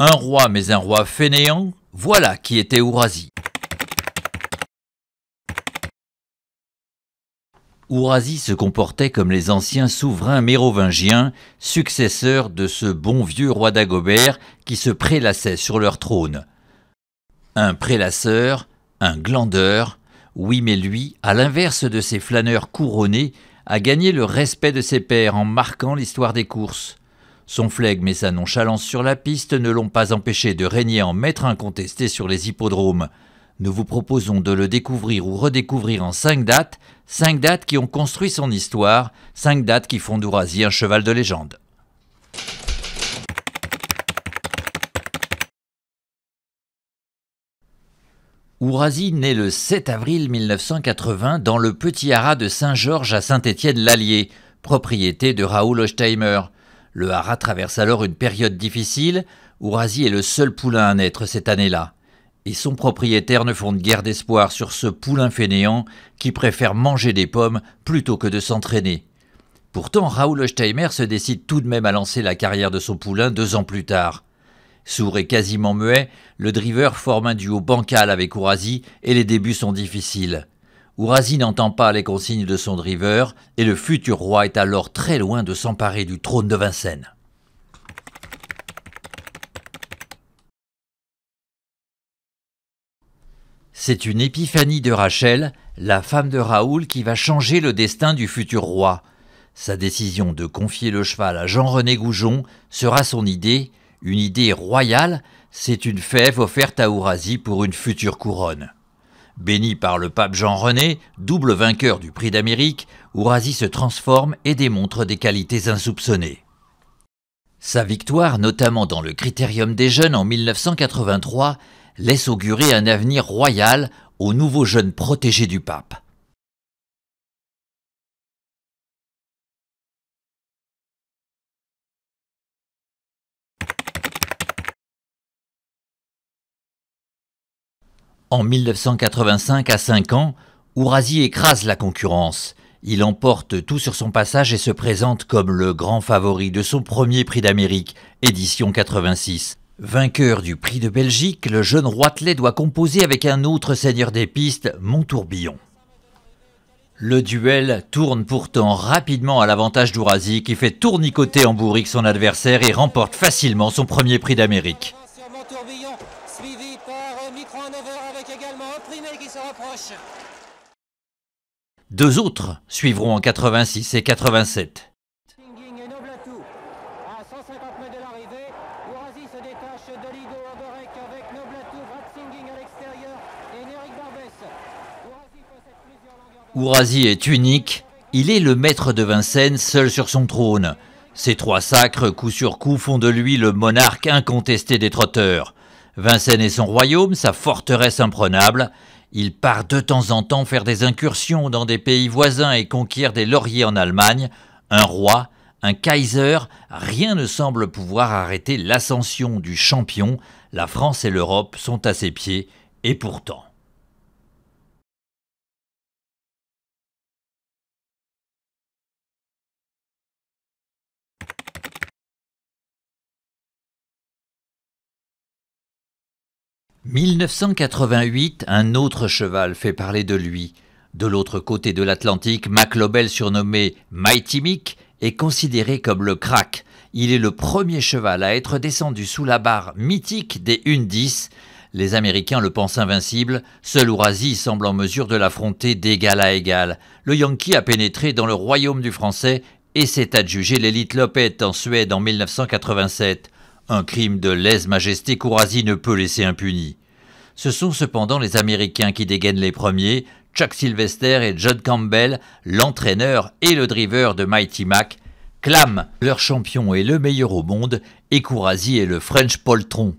Un roi mais un roi fainéant, voilà qui était Ourasi. Ourasi se comportait comme les anciens souverains mérovingiens, successeurs de ce bon vieux roi Dagobert qui se prélassait sur leur trône. Un prélasseur, un glandeur, oui mais lui, à l'inverse de ces flâneurs couronnés, a gagné le respect de ses pairs en marquant l'histoire des courses. Son flegme et sa nonchalance sur la piste ne l'ont pas empêché de régner en maître incontesté sur les hippodromes. Nous vous proposons de le découvrir ou redécouvrir en 5 dates qui ont construit son histoire, 5 dates qui font d'Ourasi un cheval de légende. Ourasi naît le 7 avril 1980 dans le petit haras de Saint-Georges à Saint-Étienne-l'Allier, propriété de Raoul Hochtheimer. Le haras traverse alors une période difficile. Ourasi est le seul poulain à naître cette année-là. Et son propriétaire ne fonde guère d'espoir sur ce poulain fainéant qui préfère manger des pommes plutôt que de s'entraîner. Pourtant, Raoul Hochtheimer se décide tout de même à lancer la carrière de son poulain 2 ans plus tard. Sourd et quasiment muet, le driver forme un duo bancal avec Ourasi et les débuts sont difficiles. Ourasi n'entend pas les consignes de son driver et le futur roi est alors très loin de s'emparer du trône de Vincennes. C'est une épiphanie de Rachel, la femme de Raoul, qui va changer le destin du futur roi. Sa décision de confier le cheval à Jean-René Goujon sera son idée, une idée royale, c'est une fève offerte à Ourasi pour une future couronne. Béni par le pape Jean-René, double vainqueur du prix d'Amérique, Ourasi se transforme et démontre des qualités insoupçonnées. Sa victoire, notamment dans le Critérium des jeunes en 1983, laisse augurer un avenir royal au nouveau jeune protégé du pape. En 1985, à 5 ans, Ourasi écrase la concurrence. Il emporte tout sur son passage et se présente comme le grand favori de son premier prix d'Amérique, édition 86. Vainqueur du prix de Belgique, le jeune roitelet doit composer avec un autre seigneur des pistes, Montourbillon. Le duel tourne pourtant rapidement à l'avantage d'Ourasi qui fait tournicoter en bourrique son adversaire et remporte facilement son premier prix d'Amérique. Suivi par Micro-Hanover avec également Opprimé qui se rapproche. 2 autres suivront en 86 et 87. Et Noblatou. À 150 mètres de l'arrivée, Ourasi se détache d'Oligo Ogorek avec Noblatou, Ratzinging à l'extérieur et Néric Barbès. Ourasi possède plusieurs longueurs de... Ourasi est unique, il est le maître de Vincennes seul sur son trône. Ces 3 sacres, coup sur coup, font de lui le monarque incontesté des trotteurs. Vincennes est son royaume, sa forteresse imprenable. Il part de temps en temps faire des incursions dans des pays voisins et conquiert des lauriers en Allemagne. Un roi, un Kaiser, rien ne semble pouvoir arrêter l'ascension du champion. La France et l'Europe sont à ses pieds, et pourtant. « 1988, un autre cheval fait parler de lui. De l'autre côté de l'Atlantique, Mac Lobel, surnommé Mighty Mick, est considéré comme le crack. Il est le premier cheval à être descendu sous la barre mythique des 1-10. Les Américains le pensent invincible, seul Ourasi semble en mesure de l'affronter d'égal à égal. Le Yankee a pénétré dans le royaume du français et s'est adjugé l'élite Lopette en Suède en 1987. Un crime de lèse-majesté qu'Ourasi ne peut laisser impuni. Ce sont cependant les Américains qui dégainent les premiers, Chuck Sylvester et John Campbell, l'entraîneur et le driver de Mighty Mac, clament leur champion est le meilleur au monde et qu'Ourasi est le French poltron.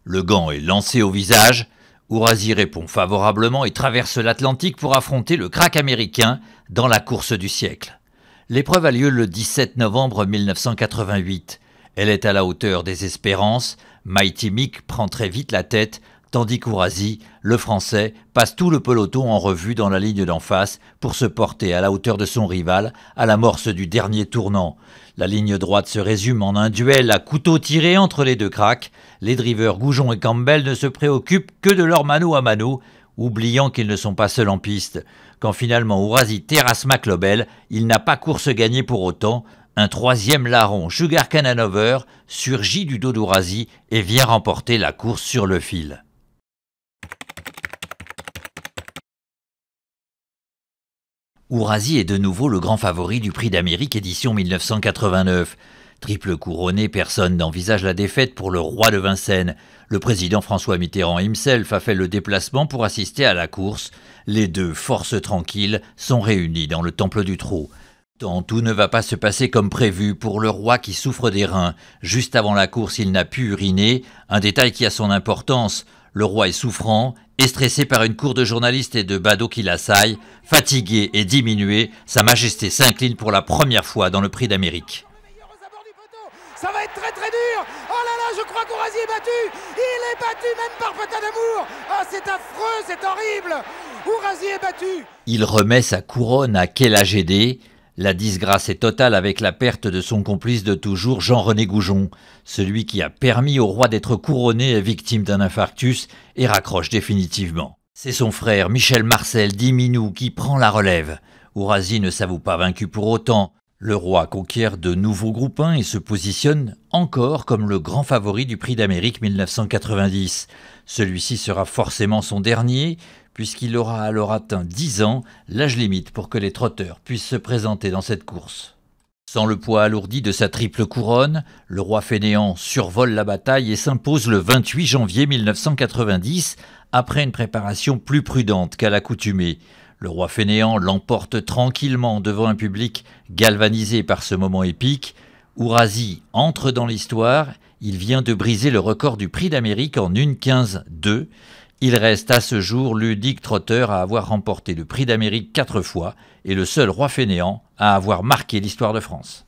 Le gant est lancé au visage, Ourasi répond favorablement et traverse l'Atlantique pour affronter le crack américain dans la course du siècle. L'épreuve a lieu le 17 novembre 1988. Elle est à la hauteur des espérances. Mighty Mick prend très vite la tête, tandis qu'Ourasi, le Français, passe tout le peloton en revue dans la ligne d'en face pour se porter à la hauteur de son rival à l'amorce du dernier tournant. La ligne droite se résume en un duel à couteau tiré entre les deux cracks. Les drivers Goujon et Campbell ne se préoccupent que de leur mano à mano, oubliant qu'ils ne sont pas seuls en piste. Quand finalement Ourasi terrasse McLobel, il n'a pas course gagnée pour autant. Un troisième larron, Sugar Cane Hanover, surgit du dos d'Ourasi et vient remporter la course sur le fil. Ourasi est de nouveau le grand favori du Prix d'Amérique édition 1989. Triple couronné, personne n'envisage la défaite pour le roi de Vincennes. Le président François Mitterrand himself a fait le déplacement pour assister à la course. Les deux forces tranquilles sont réunies dans le temple du trot. Tant tout ne va pas se passer comme prévu pour le roi qui souffre des reins. Juste avant la course, il n'a pu uriner, un détail qui a son importance. Le roi est souffrant et stressé par une cour de journalistes et de badauds qui l'assaillent. Fatigué et diminué, Sa Majesté s'incline pour la première fois dans le Prix d'Amérique. Ça va être très très dur. Oh là là, je crois qu'Ourasi est battu. Il est battu même par Patin d'Amour. Ah, c'est affreux, c'est horrible. Ourasi est battu. Il remet sa couronne à Kelagédé. La disgrâce est totale avec la perte de son complice de toujours, Jean-René Goujon. Celui qui a permis au roi d'être couronné est victime d'un infarctus et raccroche définitivement. C'est son frère Michel Marcel Diminou qui prend la relève. Ourasi ne s'avoue pas vaincu pour autant. Le roi conquiert de nouveaux groupes 1 et se positionne encore comme le grand favori du Prix d'Amérique 1990. Celui-ci sera forcément son dernier, puisqu'il aura alors atteint 10 ans, l'âge limite pour que les trotteurs puissent se présenter dans cette course. Sans le poids alourdi de sa triple couronne, le roi fainéant survole la bataille et s'impose le 28 janvier 1990, après une préparation plus prudente qu'à l'accoutumée. Le roi fainéant l'emporte tranquillement devant un public galvanisé par ce moment épique. Ourasi entre dans l'histoire, il vient de briser le record du Prix d'Amérique en 1:15.2. Il reste à ce jour l'unique trotteur à avoir remporté le Prix d'Amérique 4 fois et le seul roi fainéant à avoir marqué l'histoire de France.